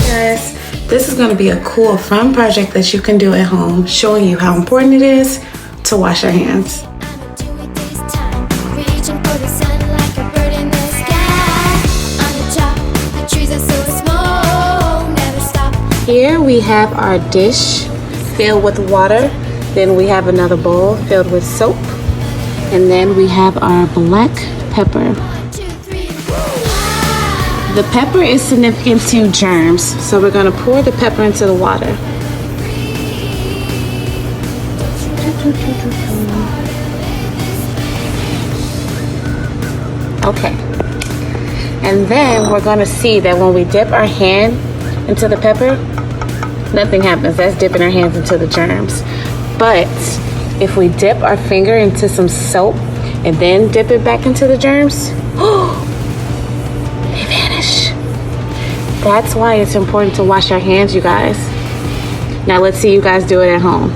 Guys, this is going to be a cool, fun project that you can do at home, showing you how important it is to wash your hands. Here we have our dish filled with water. Then we have another bowl filled with soap. And then we have our black pepper. The pepper is significant to germs, so we're going to pour the pepper into the water. Okay. And then we're going to see that when we dip our hand into the pepper, nothing happens. That's dipping our hands into the germs. But if we dip our finger into some soap and then dip it back into the germs, they vanish. That's why it's important to wash our hands, you guys. Now let's see you guys do it at home.